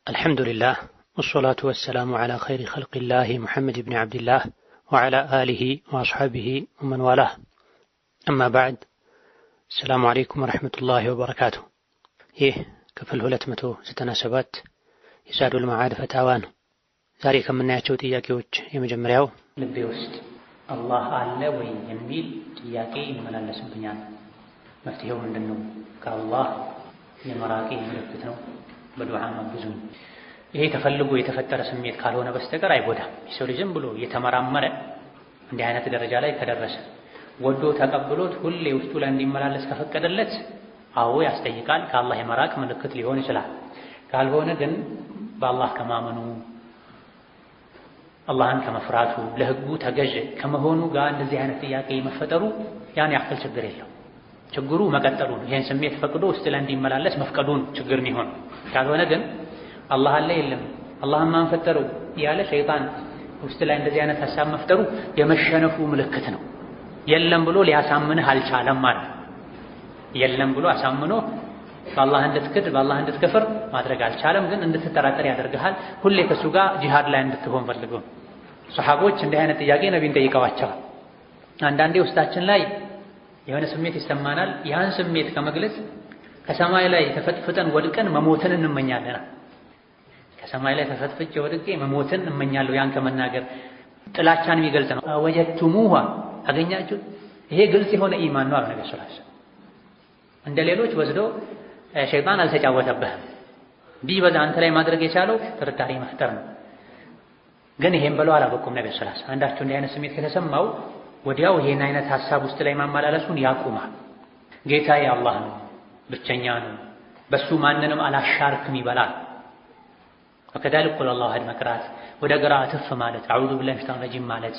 الحمد لله والصلاة والسلام على خير خلق الله محمد بن عبد الله وعلى آله وأصحابه ومن والاه أما بعد السلام عليكم ورحمة الله وبركاته كفل 297 يسعد المعاد فتاوان ዛሬ ከምናያቸው ጥያቄዎች የመጀመሪያው ልቤ ውስጥ አላህ አለ ወይ የሚል ጥያቄ ይመላለስብኛል። መፍትሄው ምንድነው? ከአላህ የመራቄ ምልክት ነው። በዱዓ ማግዙኝ። ይሄ ተፈልጎ የተፈጠረ ስሜት ካልሆነ በስተቀር አይጎዳም። የሰው ልጅም ብሎ የተመራመረ እንዲህ አይነት ደረጃ ላይ ከደረሰ ወዶ ተቀብሎት ሁሌ ውስጡ ላይ እንዲመላለስ ከፈቀደለት አዎ ያስጠይቃል። ከአላህ የመራቅ ምልክት ሊሆን ይችላል። ካልሆነ ግን በአላህ ከማመኑ አላህን ከመፍራቱ ለህጉ ተገዥ ከመሆኑ ጋር እንደዚህ አይነት ጥያቄ መፈጠሩ ያን ያክል ችግር የለው። ችግሩ መቀጠሉ ነው። ይሄን ስሜት ፈቅዶ ውስጥ ላይ እንዲመላለስ መፍቀዱን ችግር የሚሆን ካልሆነ ግን አላህ አለ የለም አላህን ማን ፈጠረው ያለ ሸይጣን ውስጥ ላይ እንደዚህ አይነት ሐሳብ መፍጠሩ የመሸነፉ ምልክት ነው። የለም ብሎ ሊያሳምንህ አልቻለም ማለት የለም ብሎ አሳምኖ በአላህ እንድትክድ በአላህ እንድትከፍር ማድረግ አልቻለም። ግን እንድትጠራጠር ያደርግሃል። ሁሌ ከሱ ጋር ጂሃድ ላይ እንድትሆን ፈልገው ሱሐቦች እንዲህ አይነት ጥያቄ ነብይን ጠይቀዋቸዋል። አንዳንዴ ውስጣችን ላይ የሆነ ስሜት ይሰማናል። ያን ስሜት ከመግለጽ ከሰማይ ላይ ተፈጥፍጠን ወድቀን መሞትን እንመኛለን። ከሰማይ ላይ ተፈጥፍጬ ወድቄ መሞትን እመኛለሁ። ያን ከመናገር ጥላቻን የሚገልጽ ነው። ወጀቱሙሃ አገኛችሁ። ይሄ ግልጽ የሆነ ኢማን ነው። ነብዩ ሰለላሁ ዐለይሂ ወሰለም እንደ ሌሎች ወስዶ ሸይጣን አልተጫወተብህም። ቢበዛ አንተ ላይ ማድረግ የቻለው ጥርጣሬ መፍጠር ነው። ግን ይሄን ብለው አላበቁም። ነብዩ ሰለላሁ ዐለይሂ ወሰለም አንዳችሁ እንዲህ አይነት ስሜት ከተሰማው ወዲያው ይሄን አይነት ሐሳብ ውስጥ ላይ ማመላለሱን ያቁማል። ጌታዬ አላህ ነው፣ ብቸኛ ነው፣ በሱ ማንንም አላሻርክም ይበላል። ወከዛሊክ ቁል አላሁ አሐድ መቅራት፣ ወደ ግራ አትፍ ማለት፣ አዑዙ ቢላሂ ሚነሽ ሸይጣኒር ረጂም ማለት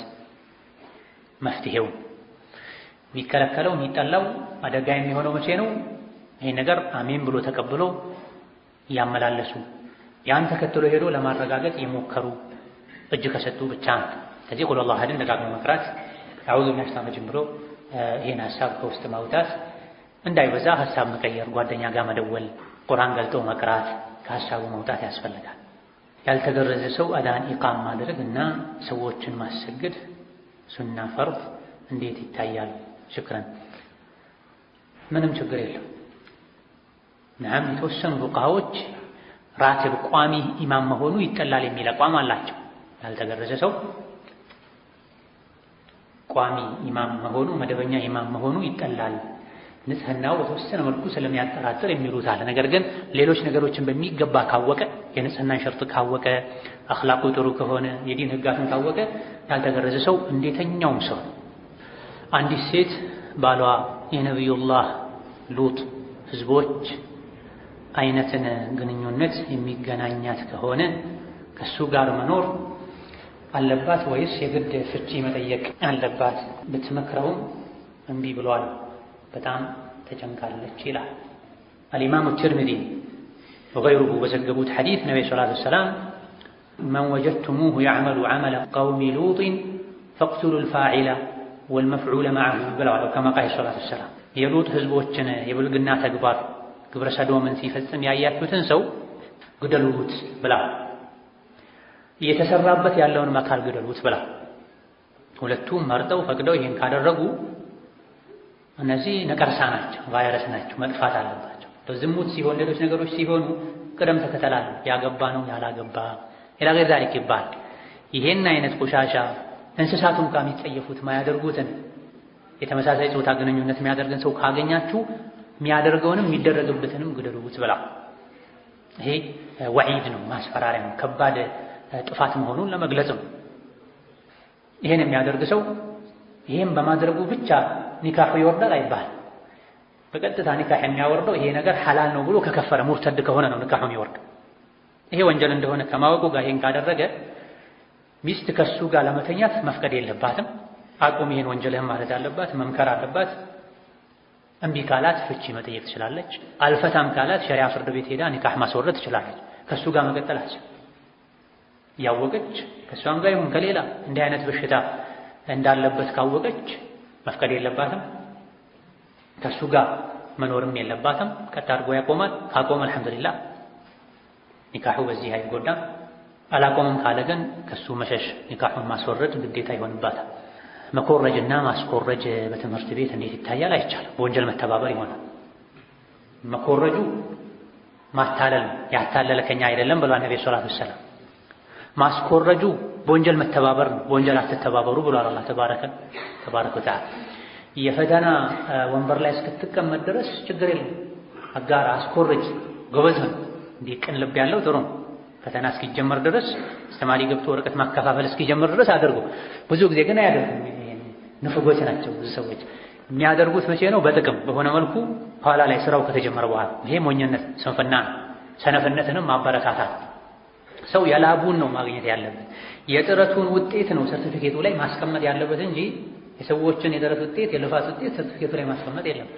መፍትሄው። የሚከለከለው የሚጠላው አደጋ የሚሆነው መቼ ነው? ይሄ ነገር አሜን ብሎ ተቀብሎ ያመላለሱ ያን ተከትሎ ሄዶ ለማረጋገጥ የሞከሩ እጅ ከሰጡ ብቻ ነው። ከዚህ ቁል አላሁ አሐድን ደጋግሞ መቅራት፣ አዑዙ ቢላሂ ሚነሽ ሸይጣኒር ረጂም ብሎ ይሄን ሐሳብ ከውስጥ ማውጣት፣ እንዳይበዛ ሐሳብ መቀየር፣ ጓደኛ ጋር መደወል፣ ቁርአን ገልጦ መቅራት፣ ከሐሳቡ መውጣት ያስፈልጋል። ያልተገረዘ ሰው አዳን ኢቃም ማድረግ እና ሰዎችን ማሰገድ ሱና ፈርድ እንዴት ይታያል? ሽክረን ምንም ችግር የለም። ነዓም የተወሰኑ ፉቃሃዎች ራቲብ ቋሚ ኢማም መሆኑ ይጠላል የሚል አቋም አላቸው። ያልተገረዘ ሰው ቋሚ ኢማም መሆኑ መደበኛ ኢማም መሆኑ ይጠላል፣ ንጽህናው በተወሰነ መልኩ ስለሚያጠራጥር የሚሉት አለ። ነገር ግን ሌሎች ነገሮችን በሚገባ ካወቀ፣ የንጽህናን ሸርጥ ካወቀ፣ አኽላቁ ጥሩ ከሆነ፣ የዲን ህጋትን ካወቀ ያልተገረዘ ሰው እንዴተኛውም ሰው። አንዲት ሴት ባሏ የነቢዩላህ ሉጥ ህዝቦች አይነትን ግንኙነት የሚገናኛት ከሆነ ከሱ ጋር መኖር አለባት ወይስ የግድ ፍቺ መጠየቅ አለባት? ብትመክረውም እምቢ ብሏል፣ በጣም ተጨንቃለች ይላል። አልኢማሙ ትርሚዚ ወገይሩሁ በዘገቡት ሐዲስ ነብዩ ሰለላሁ ዐለይሂ ወሰለም መን ወጀድቱሙሁ የዕመሉ ዐመለ ቀውሚ ሉጢን ፈቅቱሉ ልፋዒለ ወልመፍዑለ መዐሁ ብለዋል። ከማ ቃለ ሰለላሁ ዐለይሂ ወሰለም የሉጥ ህዝቦችን የብልግና ተግባር ግብረ ሰዶምን ሲፈጽም ያያችሁትን ሰው ግደሉት ብላ፣ እየተሰራበት ያለውን አካል ግደሉት ብላ። ሁለቱም መርጠው ፈቅደው ይሄን ካደረጉ እነዚህ ነቀርሳ ናቸው፣ ቫይረስ ናቸው፣ መጥፋት አለባቸው። ዝሙት ሲሆን ሌሎች ነገሮች ሲሆኑ ቅደም ተከተላል። ያገባ ነው ያላገባ ኢላ ገይሪ ዛሊክ ይባል። ይሄን አይነት ቆሻሻ እንስሳቱን ከሚጸየፉት ማያደርጉትን የተመሳሳይ ጾታ ግንኙነት የሚያደርግን ሰው ካገኛችሁ የሚያደርገውንም የሚደረግበትንም ግደሉት ብላ። ይሄ ወዒድ ነው፣ ማስፈራሪያ ነው፣ ከባድ ጥፋት መሆኑን ለመግለጽ ነው። ይሄን የሚያደርግ ሰው ይሄን በማድረጉ ብቻ ኒካሁ ይወርዳል አይባል። በቀጥታ ኒካህ የሚያወርደው ይሄ ነገር ሐላል ነው ብሎ ከከፈረ ሙርተድ ከሆነ ነው ኒካሁ የሚወርደው። ይሄ ወንጀል እንደሆነ ከማወቁ ጋር ይሄን ካደረገ ሚስት ከሱ ጋር ለመተኛት መፍቀድ የለባትም። አቁም ይሄን ወንጀልህን ማለት አለባት፣ መምከር አለባት። እምቢ ካላት ፍቺ መጠየቅ ትችላለች። አልፈታም ካላት ሸሪዓ ፍርድ ቤት ሄዳ ኒካህ ማስወረድ ትችላለች። ከሱ ጋር መቀጠላች ያወቀች ከሷም ጋር ይሁን ከሌላ እንዲህ አይነት በሽታ እንዳለበት ካወቀች መፍቀድ የለባትም። ከሱ ጋር መኖርም የለባትም። ቀጥ አድርጎ ያቆማል። ካቆመ አልሐምዱሊላህ ኒካሑ በዚህ አይጎዳም። አላቆምም ካለ ግን ከሱ መሸሽ ኒካሑን ማስወረድ ግዴታ ይሆንባታል። መኮረጅና ማስኮረጅ በትምህርት ቤት እንዴት ይታያል? አይቻልም። በወንጀል መተባበር ይሆናል። መኮረጁ ማታለል ያታለለ ከኛ አይደለም ብሏል ነብዩ ሰለላሁ ዐለይሂ ወሰለም። ማስኮረጁ በወንጀል መተባበር ነው። በወንጀል አትተባበሩ ብሏል አላህ ተባረከ ወተዓላ። የፈተና ወንበር ላይ እስክትቀመጥ ድረስ ችግር የለም። አጋር አስኮረጅ ጎበዝ ነው። እንዲህ ቅን ልብ ያለው ጥሩ ነው። ፈተና እስኪጀመር ድረስ አስተማሪ ገብቶ ወረቀት ማከፋፈል እስኪጀምር ድረስ አድርጎ። ብዙ ጊዜ ግን አያደርጉም። ንፉጎች ናቸው ብዙ ሰዎች። የሚያደርጉት መቼ ነው? በጥቅም በሆነ መልኩ ኋላ ላይ ስራው ከተጀመረ በኋላ። ይሄ ሞኝነት፣ ስንፍና፣ ሰነፍነትንም ማበረታታት። ሰው የላቡን ነው ማግኘት ያለበት፣ የጥረቱን ውጤት ነው ሰርቲፊኬቱ ላይ ማስቀመጥ ያለበት እንጂ የሰዎችን የጥረት ውጤት የልፋት ውጤት ሰርቲፊኬቱ ላይ ማስቀመጥ የለም።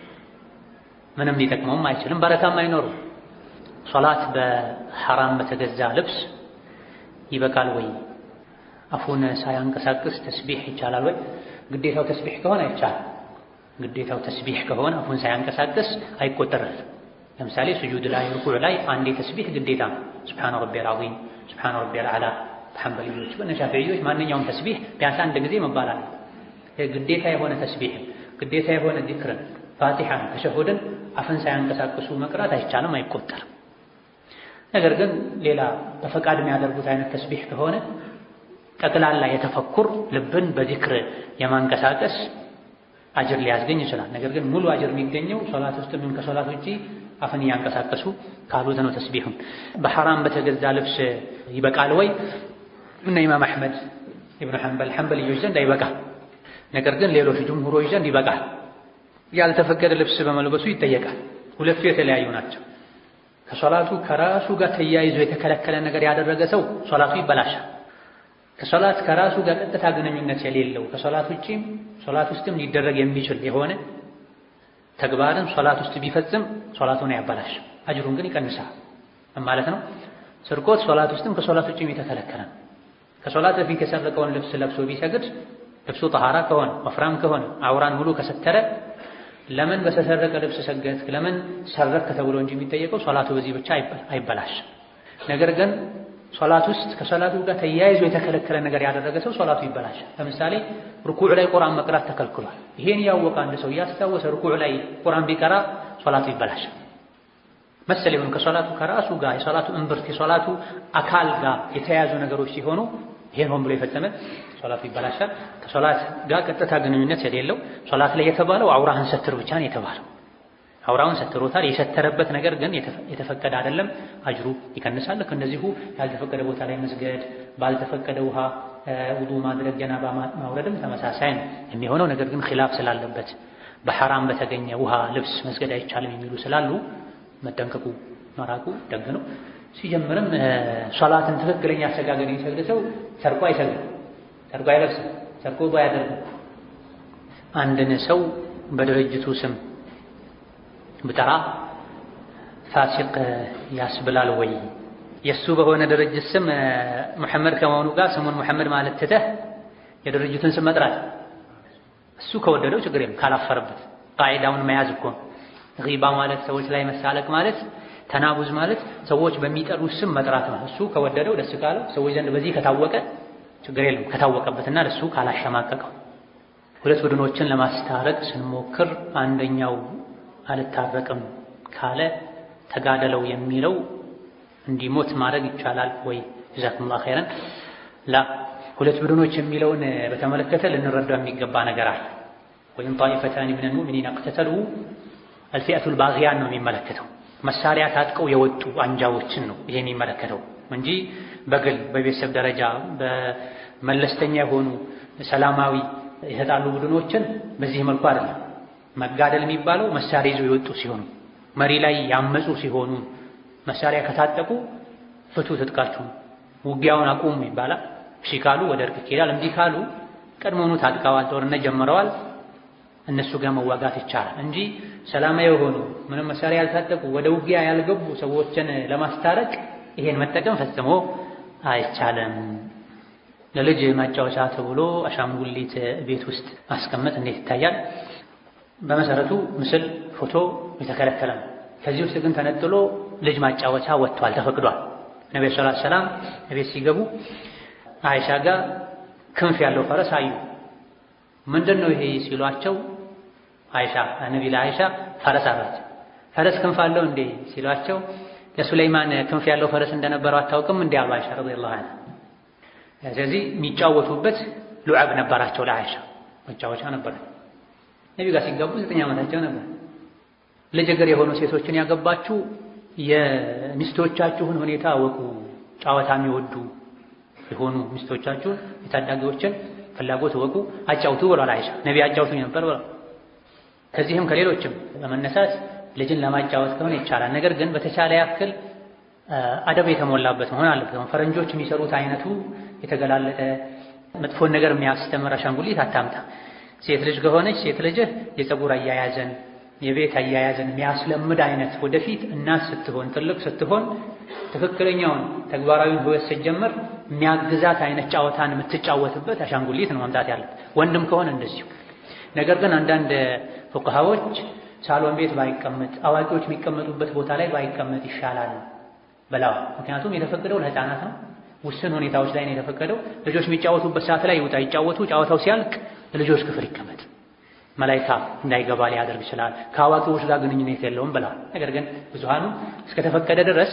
ምንም ሊጠቅመውም አይችልም፣ በረካም አይኖርም። ሶላት በሐራም በተገዛ ልብስ ይበቃል ወይ? አፉን ሳያንቀሳቅስ ተስቢህ ይቻላል ወይ? ግዴታው ተስቢህ ከሆነ አይቻልም። ግዴታው ተስቢህ ከሆነ አፉን ሳያንቀሳቅስ አይቆጠርም። ለምሳሌ ስጁድ ላይ ሩኩዕ ላይ አንዴ ተስቢህ ግዴታ ነው። ሱብሃነ ረቢየል ዐዚም፣ ሱብሃነ ረቢየል አዕላ። በሐንበልዮች በነሻፊዒዎች ማንኛውም ተስቢህ ቢያንስ አንድ ጊዜ መባል አለ። ግዴታ የሆነ ተስቢህ ግዴታ የሆነ ዚክርን ፋቲሐን ተሸሁድን አፍን ሳያንቀሳቅሱ መቅራት አይቻልም፣ አይቆጠርም። ነገር ግን ሌላ በፈቃድ የሚያደርጉት አይነት ተስቢህ ከሆነ ጠቅላላ የተፈኩር ልብን በዚክር የማንቀሳቀስ አጅር ሊያስገኝ ይችላል። ነገር ግን ሙሉ አጅር የሚገኘው ሶላት ውስጥ ምን ከሶላት ውጪ አፍን እያንቀሳቀሱ ካሉት ነው። ተስቢሁን በሐራም በተገዛ ልብስ ይበቃል ወይ? እነ ኢማም አሕመድ ኢብኑ ሐንበልዮች ዘንድ አይበቃም። ነገር ግን ሌሎች ጅምሁሮች ዘንድ ይበቃል። ያልተፈቀደ ልብስ በመልበሱ ይጠየቃል። ሁለቱ የተለያዩ ናቸው። ከሶላቱ ከራሱ ጋር ተያይዞ የተከለከለ ነገር ያደረገ ሰው ሶላቱ ይበላሻል። ከሶላት ከራሱ ጋር ቀጥታ ግንኙነት የሌለው ከሶላት ውጪም ሶላት ውስጥም ሊደረግ የሚችል የሆነ ተግባርን ሶላት ውስጥ ቢፈጽም ሶላቱን ያበላሽ፣ አጅሩን ግን ይቀንሳል ማለት ነው። ስርቆት ሶላት ውስጥም ከሶላት ውጪም የተከለከለ ነው። ከሶላት በፊት የሰረቀውን ልብስ ለብሶ ቢሰግድ ልብሱ ጠሃራ ከሆነ ወፍራም ከሆነ አውራን ሙሉ ከሰተረ ለምን በተሰረቀ ልብስ ሰገድክ ለምን ሰረክ ተብሎ እንጂ የሚጠየቀው ሶላቱ በዚህ ብቻ አይበላሽ። ነገር ግን ሶላት ውስጥ ከሶላቱ ጋር ተያይዞ የተከለከለ ነገር ያደረገ ሰው ሶላቱ ይበላሻል። ለምሳሌ ሩኩዕ ላይ ቁርአን መቅራት ተከልክሏል። ይሄን ያወቀ አንድ ሰው እያስታወሰ ሩኩዕ ላይ ቁርአን ቢቀራ ሶላቱ ይበላሻል። መሰል ይሁን ከሶላቱ ከራሱ ጋር የሶላቱ እምብርት የሶላቱ አካል ጋር የተያያዙ ነገሮች ሲሆኑ ይሄን ሆን ብሎ የፈጸመ ሶላቱ ይበላሻል። ከሶላት ጋር ቀጥታ ግንኙነት የሌለው ሶላት ላይ የተባለው አውራህን ሰትር ብቻ ነው የተባለው። አውራውን ሰትሮታል። የሰተረበት ነገር ግን የተፈቀደ አይደለም፣ አጅሩ ይቀንሳል። ልክ እንደዚሁ ያልተፈቀደ ቦታ ላይ መስገድ፣ ባልተፈቀደ ውሃ ውዱእ ማድረግ፣ ጀናባ ማውረድም ተመሳሳይ ነው የሚሆነው። ነገር ግን ኺላፍ ስላለበት በሐራም በተገኘ ውሃ ልብስ መስገድ አይቻልም የሚሉ ስላሉ መጠንቀቁ መራቁ ደግ ነው። ሲጀምርም ሶላትን ትክክለኛ አሰጋገድ የሚሰግድ ሰው ሰርቆ አይሰግድም፣ ሰርቆ አይለብስም፣ ሰርቆ ባያደርግም። አንድን ሰው በድርጅቱ ስም ብጠራ ፋሲቅ ያስብላል ወይ? የሱ በሆነ ድርጅት ስም ሙሐመድ ከመሆኑ ጋር ስሙን ሙሐመድ ማለት ትተህ የድርጅቱን ስም መጥራት እሱ ከወደደው ችግር የለም ካላፈረበት። ቃዒዳውን መያዝ እኮ ጊባ ማለት ሰዎች ላይ መሳለቅ ማለት ተናቡዝ ማለት ሰዎች በሚጠሩት ስም መጥራት ነው። እሱ ከወደደው ደስ ካለው ሰዎች ዘንድ በዚህ ከታወቀ ችግር የለም ከታወቀበትና ለሱ ካላሸማቀቀው። ሁለት ቡድኖችን ለማስታረቅ ስንሞክር አንደኛው አልታረቅም ካለ ተጋደለው የሚለው እንዲሞት ማድረግ ይቻላል ወይ? ጀዛኩሙላሁ ኸይረን። ላ ሁለት ቡድኖች የሚለውን በተመለከተ ልንረዳው የሚገባ ነገር አለ። ወይም ጣኢፈታኒ ሚነል ሙእሚኒን እቅተተሉ አልፊአቱል ባጊያን ነው የሚመለከተው። መሳሪያ ታጥቀው የወጡ አንጃዎችን ነው ይሄን የሚመለከተው እንጂ በግል በቤተሰብ ደረጃ በመለስተኛ የሆኑ ሰላማዊ የተጣሉ ቡድኖችን በዚህ መልኩ አይደለም። መጋደል የሚባለው መሳሪያ ይዘው የወጡ ሲሆኑ መሪ ላይ ያመፁ ሲሆኑ መሳሪያ ከታጠቁ ፍቱ ትጥቃችሁ ውጊያውን አቁሙ ይባላል። እሺ ካሉ ወደ እርቅ ይሄዳል። እምቢ ካሉ ቀድሞውኑ ታጥቀዋል፣ ጦርነት ጀምረዋል፣ እነሱ ጋር መዋጋት ይቻላል እንጂ ሰላማዊ የሆኑ ምንም መሳሪያ ያልታጠቁ ወደ ውጊያ ያልገቡ ሰዎችን ለማስታረቅ ይሄን መጠቀም ፈጽሞ አይቻልም። ለልጅ ማጫወቻ ተብሎ አሻንጉሊት ቤት ውስጥ ማስቀመጥ እንዴት ይታያል? በመሰረቱ ምስል፣ ፎቶ የተከለከለ ነው። ከዚህ ውስጥ ግን ተነጥሎ ልጅ ማጫወቻ ወጥቷል፣ ተፈቅዷል። ነብዩ ሰለላሁ ዐለይሂ ወሰለም ቤት ሲገቡ አይሻ ጋር ክንፍ ያለው ፈረስ አዩ። ምንድነው ይሄ ሲሏቸው አይሻ ነብዩ ለአይሻ ፈረስ አላቸው። ፈረስ ክንፍ አለው እንዴ ሲሏቸው ለሱለይማን ክንፍ ያለው ፈረስ እንደነበረው አታውቅም እንዴ አሉ አይሻ ረዲየላሁ ዐንሃ። ስለዚህ የሚጫወቱበት ሉዓብ ነበራቸው ለአይሻ መጫወቻ ነበር። ነብዩ ጋር ሲገቡ 9 ዓመታቸው ነበር። ልጅገር የሆኑ ሴቶችን ያገባችሁ የሚስቶቻችሁን ሁኔታ አወቁ። ጨዋታ የሚወዱ የሆኑ ሚስቶቻችሁን የታዳጊዎችን ፍላጎት ወቁ፣ አጫውቱ ብሏል አይሻ። ነብዩ አጫውቱኝ ነበር ብሏል። ከዚህም ከሌሎችም በመነሳት ልጅን ለማጫወት ከሆነ ይቻላል። ነገር ግን በተቻለ ያክል አደብ የተሞላበት መሆን አለበት። ፈረንጆች የሚሰሩት አይነቱ የተገላለጠ መጥፎን ነገር የሚያስተምር አሻንጉሊት አታምጣ። ሴት ልጅ ከሆነች ሴት ልጅህ የፀጉር አያያዝን የቤት አያያዝን የሚያስለምድ አይነት ወደፊት እናት ስትሆን ትልቅ ስትሆን ትክክለኛውን ተግባራዊ ህይወት ስትጀምር የሚያግዛት አይነት ጨዋታን የምትጫወትበት አሻንጉሊት ነው ማምጣት ያለበት። ወንድም ከሆነ እንደዚሁ። ነገር ግን አንዳንድ ፉቃሃዎች ሳሎን ቤት ባይቀመጥ አዋቂዎች የሚቀመጡበት ቦታ ላይ ባይቀመጥ ይሻላል ብለዋል። ምክንያቱም የተፈቀደው ለህፃናት ነው፣ ውስን ሁኔታዎች ላይ ነው የተፈቀደው። ልጆች የሚጫወቱበት ሰዓት ላይ ይውጣ ይጫወቱ፣ ጨዋታው ሲያልቅ ልጆች ክፍል ይቀመጥ፣ መላኢካ እንዳይገባ ሊያደርግ ይችላል፣ ከአዋቂዎች ጋር ግንኙነት የለውም ብለዋል። ነገር ግን ብዙሃኑ እስከተፈቀደ ድረስ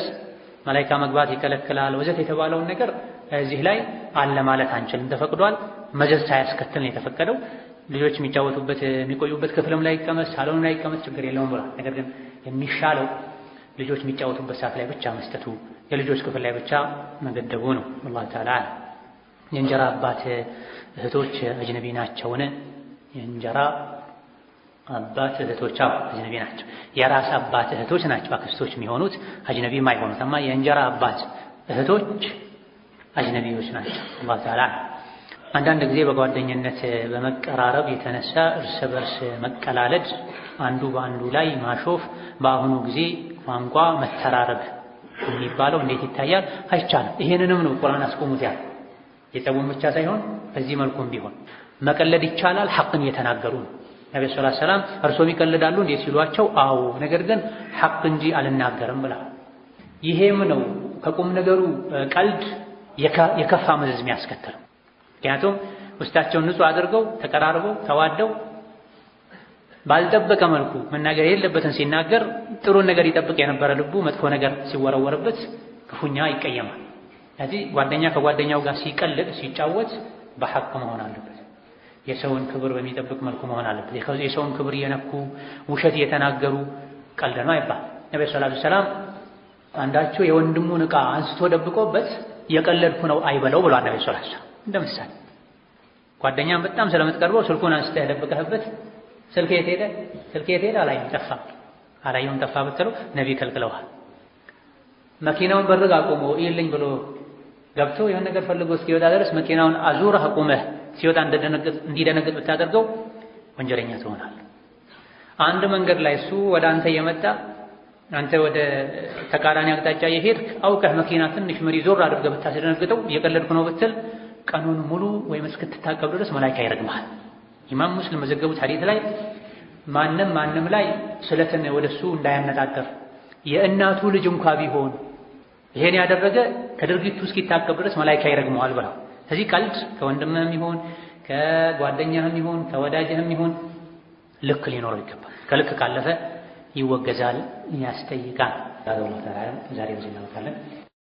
መላኢካ መግባት ይከለክላል ወዘተ የተባለውን ነገር እዚህ ላይ አለ ማለት አንችልም። ተፈቅዷል፣ መዘዝ ሳያስከትል ነው የተፈቀደው። ልጆች የሚጫወቱበት የሚቆዩበት ክፍልም ላይ ይቀመጥ ሳሎን ላይ ይቀመጥ ችግር የለውም ብሏል። ነገር ግን የሚሻለው ልጆች የሚጫወቱበት ሰዓት ላይ ብቻ መስጠቱ፣ የልጆች ክፍል ላይ ብቻ መገደቡ ነው። አላህ ተዓላ የእንጀራ አባት እህቶች አጅነቢ ናቸውን? የእንጀራ አባት እህቶች አጅነቢ ናቸው። የራስ አባት እህቶች ናቸው አክስቶች የሚሆኑት አጅነቢ የማይሆኑት። አማ የእንጀራ አባት እህቶች አጅነቢዎች ናቸው። አላህ ተዓላ አንዳንድ ጊዜ በጓደኝነት በመቀራረብ የተነሳ እርስ በርስ መቀላለድ፣ አንዱ በአንዱ ላይ ማሾፍ፣ በአሁኑ ጊዜ ቋንቋ መተራረብ የሚባለው እንዴት ይታያል? አይቻልም። ይሄንንም ነው ቁርአን አስቆሙት ያለ። የጸቡን ብቻ ሳይሆን በዚህ መልኩም ቢሆን መቀለድ ይቻላል። ሐቅን እየተናገሩ ነው። ነብዩ ሰለላሁ ዐለይሂ ወሰለም እርሶም ይቀልዳሉ እንዴ ሲሏቸው አዎ ነገር ግን ሐቅ እንጂ አልናገርም ብላ። ይሄም ነው ከቁም ነገሩ ቀልድ የከፋ መዘዝ የሚያስከትለው። ምክንያቱም ውስጣቸውን ንጹህ አድርገው ተቀራርበው ተዋደው ባልጠበቀ መልኩ መናገር የሌለበትን ሲናገር ጥሩን ነገር ይጠብቅ የነበረ ልቡ መጥፎ ነገር ሲወረወርበት ክፉኛ ይቀየማል። ስለዚህ ጓደኛ ከጓደኛው ጋር ሲቀልድ ሲጫወት በሐቅ መሆን አለበት። የሰውን ክብር በሚጠብቅ መልኩ መሆን አለበት። የሰውን ክብር እየነኩ ውሸት እየተናገሩ ቀልድ ነው አይባል። ነብዩ ሰለላሁ ዐለይሂ ወሰለም አንዳቸው የወንድሙን ዕቃ አንስቶ ደብቆበት የቀለድኩ ነው አይበለው ብሏል ነብዩ ሰለላሁ ዐለይሂ ወሰለም። እንደምሳሌ ጓደኛም በጣም ስለምትቀርበው ስልኩን አንስተህ ደብቀህበት ስልክ የት ሄደ አላየሁም ጠፋ ብትለው ነብይ ከልክለዋል። መኪናውን በርጋ አቁሞ ይልኝ ብሎ ገብቶ የሆነ ነገር ፈልጎ እስኪወጣ ድረስ መኪናውን አዙረህ አቁመህ ሲወጣ እንዲደነግጥ ብታደርገው ወንጀለኛ ትሆናለህ። አንድ መንገድ ላይ እሱ ወደ አንተ እየመጣ አንተ ወደ ተቃራኒ አቅጣጫ የሄድክ አውቀህ መኪና ትንሽ መሪ ዞር አድርገህ ብታስደነግጠው እየቀለድኩ ነው ብትል ቀኑን ሙሉ ወይም እስክትታቀብ ድረስ መላኢካ ይረግምሃል። ኢማም ሙስሊም መዘገቡት ሐዲስ ላይ ማንም ላይ ስለትን ወደሱ እንዳያነጣጠር የእናቱ ልጅ እንኳ ቢሆን ይሄን ያደረገ ከድርጊቱ እስኪታቀብ ድረስ መላኢካ ይረግመዋል ብለው። ስለዚህ ቀልድ ከወንድምህም ይሁን ከጓደኛህም ይሁን ከወዳጅህም ይሁን ልክ ሊኖረው ይገባል። ከልክ ካለፈ ይወገዛል፣ ያስጠይቃል። ዛሬ በዚህ እናበቃለን።